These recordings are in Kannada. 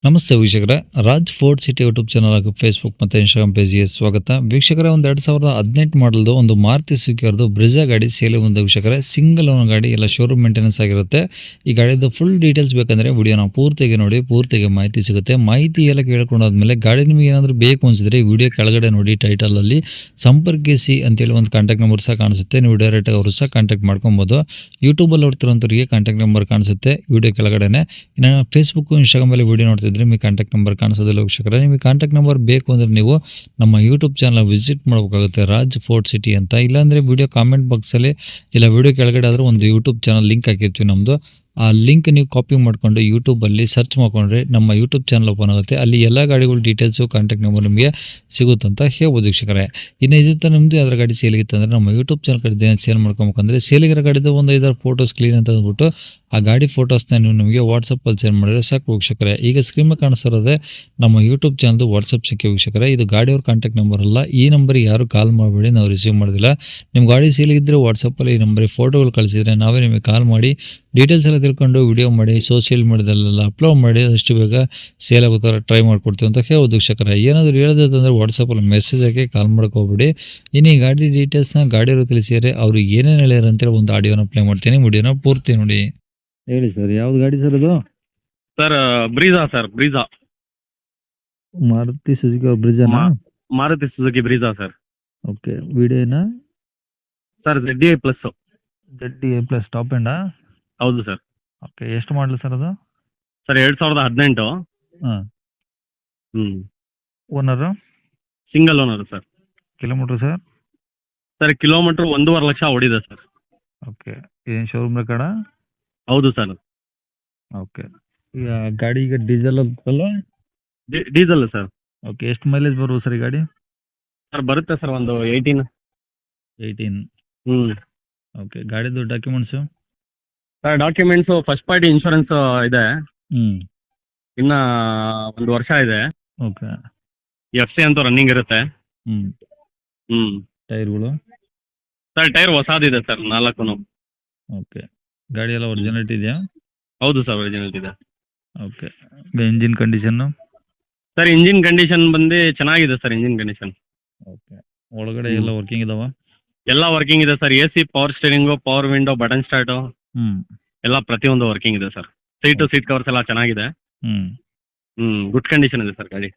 ನಮಸ್ತೆ ವೀಕ್ಷಕರೇ, Raj fort city YouTube channel ಹಾಗೂ ಫೇಸ್ಬುಕ್ ಮತ್ತು ಇನ್ಸ್ಟಾಗ್ರಾಮ್ ಪೇಜ್ಗೆ ಸ್ವಾಗತ. ವೀಕ್ಷಕರೇ, ಒಂದು 2018 ಮಾಡಲ್ದು ಒಂದು ಮಾರುತಿ ಸುಜುಕಿ ಬ್ರಿಜಾ ಗಾಡಿ ಸೇಲ್ ಒಂದು ವೀಕ್ಷಕರೇ, ಸಿಂಗಲ್ ಓನ್ ಗಾಡಿ, ಎಲ್ಲ ಶೋರೂಮ್ ಮೇಂಟೆನೆನ್ಸ್ ಆಗಿರುತ್ತೆ. ಈ ಗಾಡಿದು ಫುಲ್ ಡೀಟೇಲ್ಸ್ ಬೇಕಂದರೆ ವಿಡಿಯೋನ ಪೂರ್ತಿಗೆ ನೋಡಿ, ಪೂರ್ತಿಗೆ ಮಾಹಿತಿ ಸಿಗುತ್ತೆ. ಮಾಹಿತಿ ಎಲ್ಲ ಕೇಳ್ಕೊಂಡಾದ್ಮೇಲೆ ಗಾಡಿ ನಿಮಗೆ ಏನಾದರೂ ಬೇಕು ಅನಿಸಿದ್ರೆ ವಿಡಿಯೋ ಕೆಳಗಡೆ ನೋಡಿ, ಟೈಟಲಲ್ಲಿ ಸಂಪರ್ಕಿಸಿ ಅಂತೇಳಿ ಒಂದು ಕಾಂಟ್ಯಾಕ್ಟ್ ನಂಬರ್ ಸಹ ಕಾಣಿಸುತ್ತೆ. ನೀವು ಡೈರೆಕ್ಟಾಗಿ ಅವರು ಸಹ ಕಾಂಟ್ಯಾಕ್ಟ್ ಮಾಡ್ಕೊಬೋದು. ಯೂಟ್ಯೂಬಲ್ಲಿ ನೋಡ್ತಿರೋಂಥವ್ರಿಗೆ ಕಾಂಟ್ಯಾಕ್ಟ್ ನಂಬರ್ ಕಾಣಿಸುತ್ತೆ ವಿಡಿಯೋ ಕೆಳಗಡೆ. ಇನ್ನು ಫೇಸ್ಬುಕ್ ಇನ್ಸ್ಟಾಗ್ರಾಮಲ್ಲಿ ವಿಡಿಯೋ ನೋಡ್ತಿದ್ರೆ ನಿಮಗೆ ಕಾಂಟ್ಯಾಕ್ಟ್ ನಂಬರ್ ಕಾಣಿಸೋದಿಲ್ಲ ವೀಕ್ಷಕರೇ. ನಿಮಗೆ ಕಾಂಟ್ಯಾಕ್ಟ್ ನಂಬರ್ ಬೇಕು ಅಂದರೆ ನೀವು ನಮ್ಮ ಯೂಟ್ಯೂಬ್ ಚಾನಲ್ ವಿಸಿಟ್ ಮಾಡಬೇಕಾಗುತ್ತೆ, ರಾಜ್ ಫೋರ್ಟ್ ಸಿಟಿ ಅಂತ. ಇಲ್ಲಾಂದರೆ ವಿಡಿಯೋ ಕಾಮೆಂಟ್ ಬಾಕ್ಸಲ್ಲಿ ಇಲ್ಲ ವಿಡಿಯೋ ಕೆಳಗಡೆ ಆದರೂ ಒಂದು ಯೂಟ್ಯೂಬ್ ಚಾನಲ್ ಲಿಂಕ್ ಹಾಕಿರ್ತೀವಿ ನಮ್ಮದು. ಆ ಲಿಂಕ್ ನೀವು ಕಾಪಿ ಮಾಡಿಕೊಂಡು ಯೂಟ್ಯೂಬಲ್ಲಿ ಸರ್ಚ್ ಮಾಡಿಕೊಂಡ್ರೆ ನಮ್ಮ ಯೂಟ್ಯೂಬ್ ಚಾನಲ್ ಓಪನ್ ಆಗುತ್ತೆ. ಅಲ್ಲಿ ಎಲ್ಲ ಗಾಡಿಗಳ ಡೀಟೇಲ್ಸು, ಕಾಂಟ್ಯಾಕ್ಟ್ ನಂಬರ್ ನಿಮಗೆ ಸಿಗುತ್ತಂತ ಹೇಳ್ಬೋದು ವೀಕ್ಷಕರೇ. ಇನ್ನು ಇದಂತ ನಿಮ್ಮದು ಯಾವ್ದಾರ ಗಾಡಿ ಸೇಲಿಗಿತ್ತು ಅಂದರೆ ನಮ್ಮ ಯೂಟ್ಯೂಬ್ ಚಾನಲ್ ಕಡೆ ಸೇಲ್ ಮಾಡ್ಕೊಬೇಕಂದ್ರೆ ಸೇಲಿಗಿರೋ ಗಾಡಿದು ಒಂದು 5 ಫೋಟೋಸ್ ಕ್ಲೀನ್ ಅಂತ ಅಂದ್ಬಿಟ್ಟು ಆ ಗಾಡಿ ಫೋಟೋಸ್ನ ನೀವು ನಮಗೆ ವಾಟ್ಸಪ್ಪಲ್ಲಿ ಶೇರ್ ಮಾಡಿದ್ರೆ ಸಾಕು ವೀಕ್ಷಕರೇ. ಈಗ ಸ್ಕ್ರೀನ್ ಮೇಲೆ ಕಾಣಿಸ್ತಿರೋದೇ ನಮ್ಮ ಯೂಟ್ಯೂಬ್ ಚಾನಲ್ದು ವಾಟ್ಸಪ್ ಸಂಖ್ಯೆ ವೀಕ್ಷಕರೇ. ಇದು ಗಾಡಿಯವ್ರ ಕಾಂಟ್ಯಾಕ್ಟ್ ನಂಬರ್ ಅಲ್ಲ. ಈ ನಂಬರಿಗೆ ಯಾರು ಕಾಲ್ ಮಾಡಬೇಡಿ, ನಾವು ರಿಸೀವ್ ಮಾಡೋದಿಲ್ಲ. ನಿಮ್ಮ ಗಾಡಿ ಸೇಲಿಗಿದ್ದರೆ ವಾಟ್ಸಪ್ಪಲ್ಲಿ ಈ ನಂಬರಿಗೆ ಫೋಟೋಗಳು ಕಳಿಸಿದರೆ ನಾವೇ ನಿಮಗೆ ಕಾಲ್ ಮಾಡಿ ಡೀಟೇಲ್ಸ್ ಎಲ್ಲ ತಿಳ್ಕೊಂಡು ವಿಡಿಯೋ ಮಾಡಿ ಸೋಷಿಯಲ್ ಮೀಡಿಯಾದಲ್ಲೆಲ್ಲ ಅಪ್ಲೋಡ್ ಮಾಡಿ ಅಷ್ಟು ಬೇಗ ಸೇಲ್ ಆಗೋ ಥರ ಟ್ರೈ ಮಾಡ್ಕೊಡ್ತೀವಿ ಅಂತ ಹೇಳ್ಬೋದು ವೀಕ್ಷಕರೇ. ಏನಾದರೂ ಹೇಳೋದಂದರೆ ವಾಟ್ಸಪ್ಪಲ್ಲಿ ಮೆಸೇಜ್ ಹಾಕಿ ಕಾಲ್ ಮಾಡ್ಕೋಬೇಡಿ. ಇನ್ನು ಈ ಗಾಡಿ ಡೀಟೇಲ್ಸ್ನ ಗಾಡಿಯವರು ತಿಳಿಸಿದರೆ ಅವರು ಏನೇನು ಹೇಳ್ಯಾರ ಅಂತೇಳಿ ಒಂದು ಆಡಿಯೋನ ಪ್ಲೇ ಮಾಡ್ತೀನಿ, ವಿಡಿಯೋನ ಪೂರ್ತಿ ನೋಡಿ. ಹೇಳಿ ಸರ್, ಯಾವ್ದು ಗಾಡಿ ಸರ್ ಅದು? Sir Brezza sir, Brezza. Maruti Suzuki ಬ್ರಿಜಾನಾ? Maruti Suzuki Brezza sir. Okay, ವಿಡಿಯೋನಾ? Sir ZDI plus. ZDI+ top ಎಂಡಾ? ಹೌದು ಸರ್. ಓಕೆ, ಎಷ್ಟು ಮಾಡಲು ಸರ್ ಅದು? ಸರ್ 2018. ಹಾಂ. ಹ್ಞೂ. Owner? Single owner sir. Kilometre sir? Sir kilometre 1.5 lakh ಓಡಿದೆ ಸರ್. ಓಕೆ, ಏನು ಶೋರೂಮ್ ರೆಕಾರ್ಡಾ? ಹೌದು ಸರ್. ಓಕೆ, ಈಗ ಗಾಡಿ ಈಗ ಡೀಸೆಲ್ ಅಲ್ಲ? Diesel sir. ಓಕೆ, ಎಷ್ಟು ಮೈಲೇಜ್ ಬರ್ಬೋದು ಸರ್ ಈ ಗಾಡಿ? ಸರ್ ಬರುತ್ತೆ ಸರ್ ಒಂದು 18. 18. ಹ್ಞೂ. ಓಕೆ, ಗಾಡಿದು documents? Sir documents first party insurance ಇದೆ. ಹ್ಞೂ. ಇನ್ನು 1 ವರ್ಷ ಇದೆ. ಓಕೆ. FC ಅಂತೂ ರನ್ನಿಂಗ್ ಇರುತ್ತೆ. ಹ್ಞೂ. ಹ್ಞೂ. ಟೈರ್ಗಳು? ಸರ್ ಟೈರ್ ಹೊಸದಿದೆ ಸರ್ 4. ಓಕೆ, ಗಾಡಿ ಎಲ್ಲ ಒರಿಜಿನಾಲಿಟಿ ಇದೆಯಾ? ಹೌದು ಸರ್, ಒರಿಜಿನಲ್ ಇದೆ. Okay, engine condition? Sir engine condition ಬಂದು ಚೆನ್ನಾಗಿದೆ ಸರ್, ಇಂಜಿನ್ ಕಂಡೀಷನ್. ಓಕೆ, ಒಳಗಡೆ ಎಲ್ಲ ವರ್ಕಿಂಗ್ ಇದಾವ? ಎಲ್ಲ ವರ್ಕಿಂಗ್ ಇದೆ sir. AC, power steering, power window, button start ಹ್ಞೂ. ಎಲ್ಲ ಪ್ರತಿಯೊಂದು ವರ್ಕಿಂಗ್ ಇದೆ ಸರ್. ಸೀಟ್ ಕವರ್ಸ್ ಎಲ್ಲ ಚೆನ್ನಾಗಿದೆ. ಹ್ಞೂ. ಗುಡ್ ಕಂಡೀಷನ್ ಇದೆ ಸರ್ ಗಾಡಿ.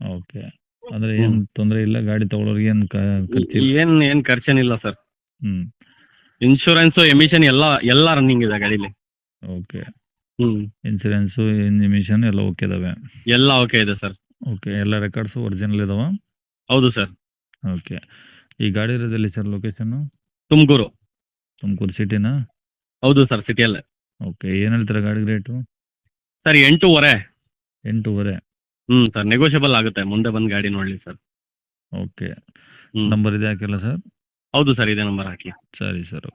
ಓಕೆ, ಅಂದರೆ ಏನು ತೊಂದರೆ ಇಲ್ಲ, ಗಾಡಿ ತೊಗೊಳೋರಿಗೆ ಏನು ಖರ್ಚಿಲ್ಲ? ಏನು ಖರ್ಚೇನಿಲ್ಲ ಸರ್. ಹ್ಞೂ. ಇನ್ಶೂರೆನ್ಸು, ಎಮಿಷನ್ ಎಲ್ಲ ರನ್ನಿಂಗ್ ಇದೆ ಗಾಡೀಲಿ. ಓಕೆ. ಹ್ಞೂ. ಇನ್ಸೂರೆನ್ಸು, ಎಮಿಷನ್ ಎಲ್ಲ ಓಕೆ ಇದಾವೆ? ಎಲ್ಲ ಓಕೆ ಇದೆ ಸರ್. ಓಕೆ, ಎಲ್ಲ ರೆಕಾರ್ಡ್ಸು ಒರಿಜಿನಲ್ ಇದಾವ? ಹೌದು ಸರ್. ಓಕೆ, ಈ ಗಾಡಿ ಇರೋದಲ್ಲಿ ಸರ್ ಲೊಕೇಶನ್ನು? ತುಮಕೂರು ಸಿಟಿನಾ? ಹೌದು ಸರ್, ಸಿಟಿಯಲ್ಲೇ. ಓಕೆ, ಏನು ಹೇಳ್ತೀರಾ ಗಾಡಿ ರೇಟು? ಸರ್ 8.5. 8.5? ಹ್ಞೂ ಸರ್, ನೆಗೋಷಿಯಬಲ್ ಆಗುತ್ತೆ, ಮುಂದೆ ಬಂದು ಗಾಡಿ ನೋಡಲಿ ಸರ್. ಓಕೆ, ಹ್ಞೂ. ನಂಬರ್ ಇದೆ ಹಾಕಿಲ್ಲ ಸರ್? ಹೌದು ಸರ್, ಇದೇ ನಂಬರ್ ಹಾಕಿ. ಸರಿ ಸರ್, ಓಕೆ.